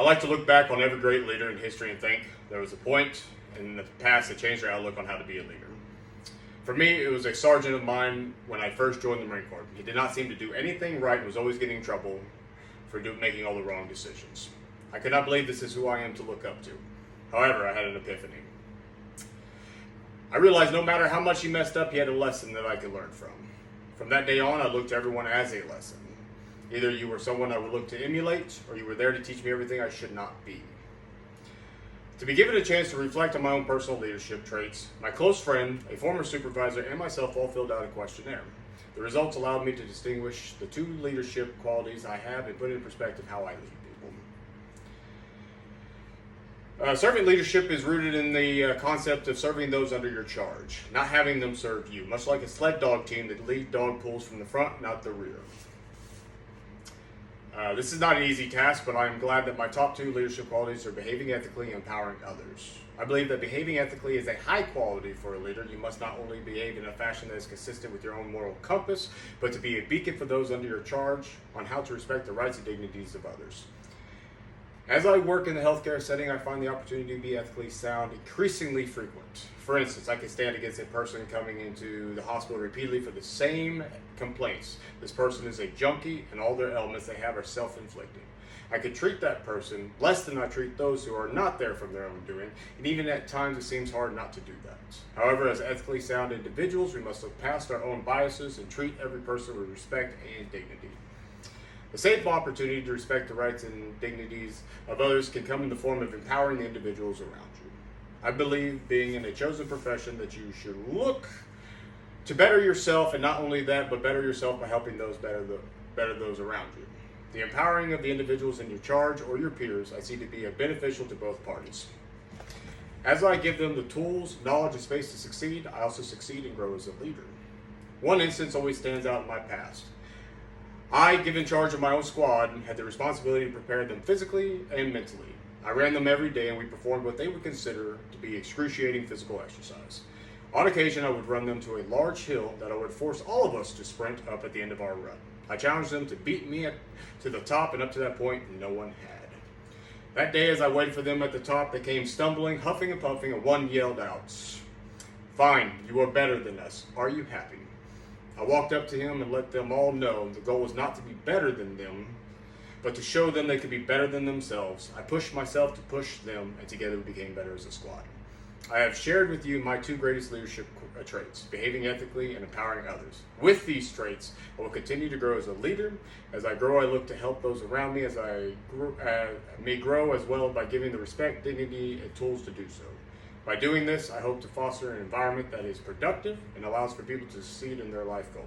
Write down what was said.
I like to look back on every great leader in history and think there was a point in the past that changed their outlook on how to be a leader. For me, it was a sergeant of mine when I first joined the Marine Corps. He did not seem to do anything right and was always getting in trouble for making all the wrong decisions. I could not believe this is who I am to look up to. However, I had an epiphany. I realized no matter how much he messed up, he had a lesson that I could learn from. From that day on, I looked to everyone as a lesson. Either you were someone I would look to emulate, or you were there to teach me everything I should not be. To be given a chance to reflect on my own personal leadership traits, my close friend, a former supervisor, and myself all filled out a questionnaire. The results allowed me to distinguish the two leadership qualities I have and put in perspective how I lead people. Servant leadership is rooted in the concept of serving those under your charge, not having them serve you, much like a sled dog team. The lead dog pulls from the front, not the rear. This is not an easy task, but I am glad that my top two leadership qualities are behaving ethically and empowering others. I believe that behaving ethically is a high quality for a leader. You must not only behave in a fashion that is consistent with your own moral compass, but to be a beacon for those under your charge on how to respect the rights and dignities of others. As I work in the healthcare setting, I find the opportunity to be ethically sound increasingly frequent. For instance, I can stand against a person coming into the hospital repeatedly for the same complaints. This person is a junkie, and all their ailments they have are self-inflicted. I could treat that person less than I treat those who are not there from their own doing, and even at times it seems hard not to do that. However, as ethically sound individuals, we must look past our own biases and treat every person with respect and dignity. The same opportunity to respect the rights and dignities of others can come in the form of empowering the individuals around you. I believe, being in a chosen profession, that you should look to better yourself, and not only that, but better yourself by helping those better those around you. The empowering of the individuals in your charge or your peers I see to be beneficial to both parties. As I give them the tools, knowledge, and space to succeed, I also succeed and grow as a leader. One instance always stands out in my past. I, given charge of my own squad, had the responsibility to prepare them physically and mentally. I ran them every day and we performed what they would consider to be excruciating physical exercise. On occasion, I would run them to a large hill that I would force all of us to sprint up at the end of our run. I challenged them to beat me to the top, and up to that point, no one had. That day, as I waited for them at the top, they came stumbling, huffing and puffing, and one yelled out, "Fine, you are better than us. Are you happy?" I walked up to him and let them all know the goal was not to be better than them, but to show them they could be better than themselves. I pushed myself to push them, and together we became better as a squad. I have shared with you my two greatest leadership traits, behaving ethically and empowering others. With these traits, I will continue to grow as a leader. As I grow, I look to help those around me as I may grow as well by giving the respect, dignity, and tools to do so. By doing this, I hope to foster an environment that is productive and allows for people to succeed in their life goals.